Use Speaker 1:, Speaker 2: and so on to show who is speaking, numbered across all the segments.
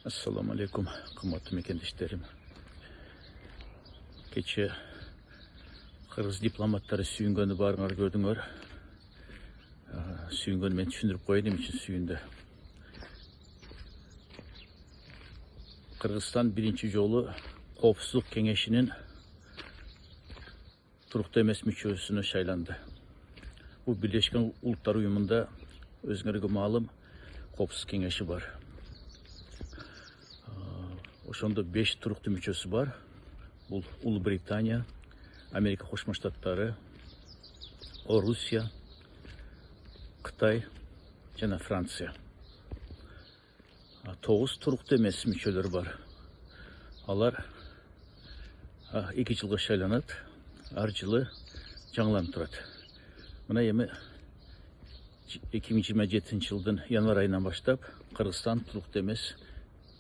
Speaker 1: Assalamu alaikum, kıymetli mekendişlerim. Keçe Kırgız diplomatları sүйінгені барыңар көрдіңөр. Sүйінгені мен түшүндүрүп коеюн için sүйүндү. Kırgızstan birinci жолу Коопсуздук кеңешинин туруктуу эмес мүчөсүнө шайланды. Бул Birleşken Улуттар Уюмунда өзүңөргө маалым Коопсуздук кеңеши бар. Ошондо 5 туруктуу мүчөсү бар. Бул Улуу Британия, Америка Кошмо Штаттары, Орусия, Кытай жана Франция. 9 туруктуу эмес мүчөлөр бар. Алар 2 жылга шайланат, ар жылы жаңыланып турат. Мына эми 2027 жылдын январь айынан баштап Кыргызстан туруктуу эмес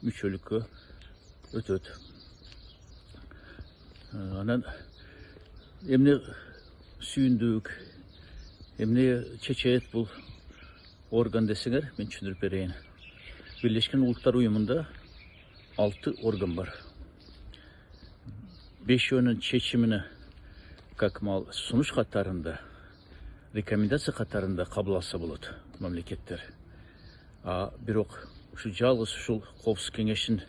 Speaker 1: мүчөлүккө өтөт. Анан эмне сүйүндүк, эмне чечет бул орган десеңер, мен түшүндүрүп берейин. Birleşken Улуттар Уюмунда 6 орган бар. 5-ünün чечимини как мал сунуш катарында, рекомендация катарында кабыл алса болот мамлекеттер. Бирок ушу жалгыз ушул Коопсуздук кеңешинин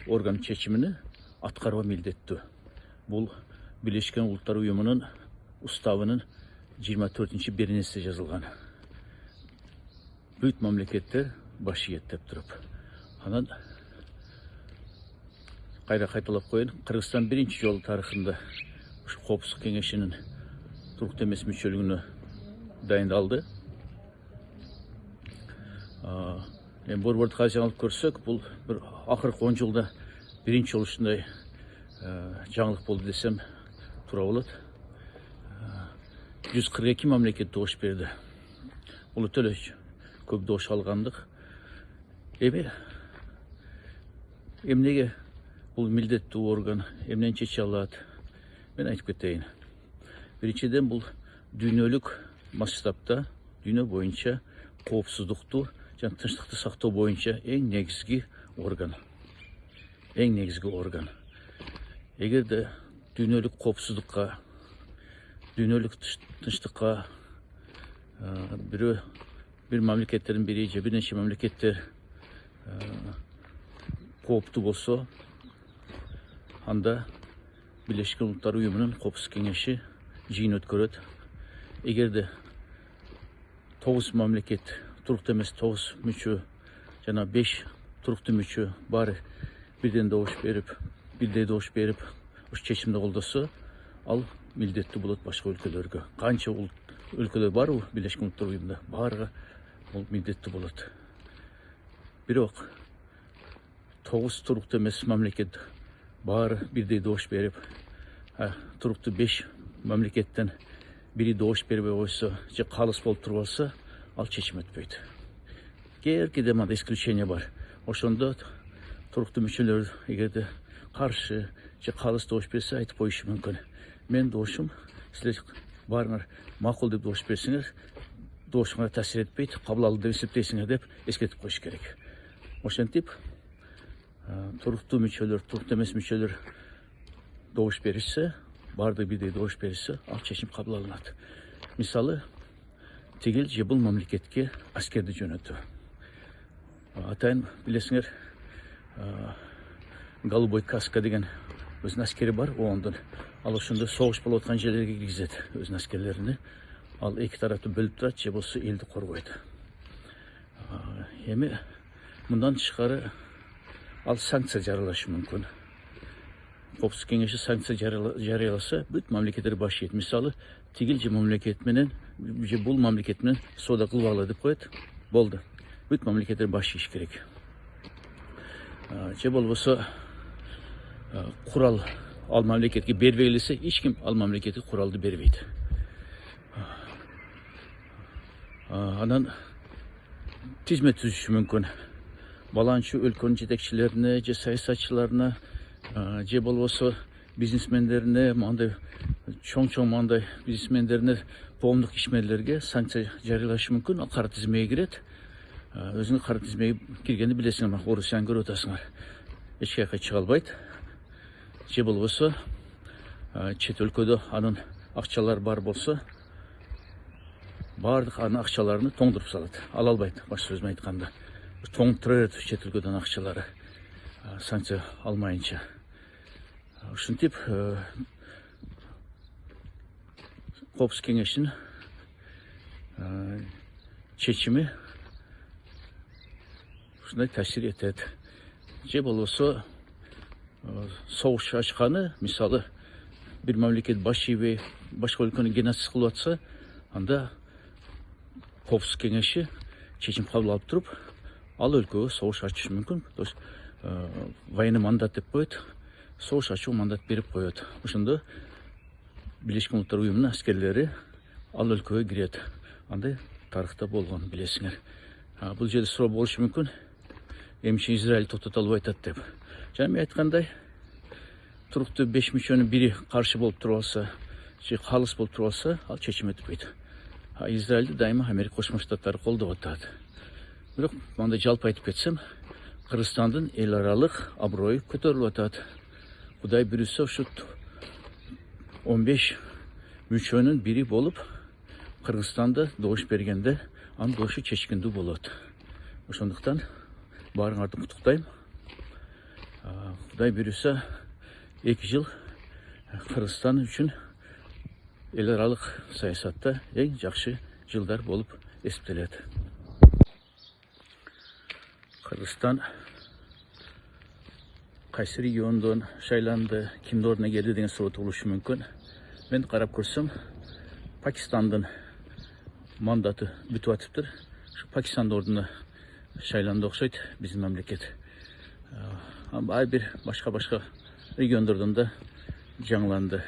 Speaker 1: орган чечимини аткаруу милдеттүү. Бул Birleşken Улуттар Уюмунун уставынын 24-беренесинде жазылган. Бүт мамлекеттер баш ийет туруп. Анан кайра кайталап коеюн. Кыргызстан биринчи жолу тарыхында ушу Коопсуздук кеңешинин туруктуу эмес мүчөлүгүнө дайындалды. Эми борбордук азия алып көрсөк, бул бир акыркы 10 жылда биринчи жолу ушундай жаңылык болду десем туура болот. 142 мамлекет добуш берди. Бул өтө эле көп добуш алгандык. Эмнеге бул милдеттүү орган, эмнени чече алат? Мен айтып кетейин. Биринчиден, бул дүйнөлүк масштабта, дүйнө боюнча коопсуздукту жана тынчтыкты сактоо боюнча эң негизги орган. Эгерде дүйнөлүк коопсуздукка, дүйнөлүк тынчтыкка бир мамлекеттердин бири же бир нече мамлекеттер кооптуу болсо, анда Birleşken Улуттар Уюмунун Коопсуздук кеңеши жыйын өткөрөт. Эгерде 9 мамлекет, туруктуу эмес 9 мүчө жана 5 туруктуу мүчө баары бирдей добуш берип, ушу чечимди колдосо, ал милдеттүү болот башка өлкөлөргө. Канча өлкөлөр бар Birleşken Улуттар Уюмунда, баарыга бул милдеттүү болот. Бирок 9 туруктуу эмес мамлекет баары бирдей добуш берип, туруктуу 5 мамлекеттен бири добуш бербей койсо же калыс болуп туруп алса, ал чечим өтпөйт. Кээде мында исключение бар. Ошондо туруктуу мүчөлөр эгерде каршы же калыс добуш берсе, айтып коюшу мүмкүн. Мен добушум, силер баарыңар макул деп добуш берсеңер, добушуңар таасир этпейт, кабыл алды деп эсептейсиңер деп эскертип коюш керек. Ошентип туруктуу эмес мүчөлөр добуш беришсе, баардыгы бирдей добуш беришсе, ал чечим кабыл алынат. Мисалы, тигил же бул мамлекетке аскерди жөнөтүү. Атайын билесиңер, Голубой каска деген өзүнүн аскери бар ООНдун. Ал ошондо согуш болуп аткан жерлерге киргизет өзүнүн аскерлерин. Ал эки тараптуу бөлүп турат же болсо элди коргойт. Эми мындан тышкары ал санкция жарыялашы мүмкүн. Коопсуздук кеңеши санкция жарыяласа, бүт мамлекеттер баш ийет. Мисалы, тигил же мамлекет менен же бул мамлекет менен соода кылбагыла деп коет. Болду. Бүт мамлекеттер баш ийиш керек. Же болбосо курал ал мамлекетке бербей элесе, эч ким ал мамлекетке куралды бербейт. Анан тизме түзүшү мүмкүн. Баланчы өлкөнүн жетекчилерине же саясатчыларына же болбосо бизнесмендерине, мындай чоң мындай бизнесмендерине, коомдук ишмерлерге санкция жарыялашы мүмкүн. Ал кара тизмеге кирет. Өзүңүз кара тизмеге киргенде билесиңер, Орусияны көрүп атасыңар. Эч жака чыга албайт. Же болбосо чет өлкөдө анын акчалары бар болсо, бардык анын акчаларын тоңдуруп салат. Ала албайт, башка сөз менен айтканда. Тоңдурат чет өлкөдөн акчалары санкция алмайынча. Ушинтип Коопсуздук кеңешинин чечими ушундай таасир этет. Же болбосо согуш ачканы, мисалы, бир мамлекет баш ийбей, башка өлкөнү геноцид кылып атса, анда Коопсуздук кеңеши чечим кабыл алып туруп, ал өлкөгө согуш ачышы мүмкүн. То есть военный мандат деп коет, согуш ачуу мандат берип коет. Ошондо Бирleşmiş Milletler Uyumu'nun askerleri ал өлкөгө кирет. Андай тарыхта болгон, билесиңер. Бул жерде суроо болушу мүмкүн. Эмче Израиль токтото албай атат деп. Жана мен айткандай, туруктуу 5 мүчөнүн бири каршы болуп туруп алса, же калыс болуп туруп алса, ал чечим өтпөйт. Израилди дайыма Америка Кошмо Штаттары колдоп атат. Бирок мындай жалпы айтып кетсем, Кыргызстандын эл аралык аброю көтөрүлүп атат. Кудай буйрса, ушу 15 мүчөнүн бири болуп, Кыргызстанда добуш бергенде, анын добушу чечкиндүү болот. Ошондуктан баарыңарды куттуктайм. Кудай буйрса, 2 жыл Кыргызстан үчүн эл аралык саясатта эң жакшы жылдар болуп эсептелет. Кыргызстан кайсы региондон шайланды, кимдин ордуна келди деген суроо туулушу мүмкүн. Мен карап көрсөм, Пакистандын мандаты бүтүп атыптыр. Ушу Пакистандын ордуна шайланды окшойт биздин мамлекет. Ай бир башка региондордон да жаңыланды.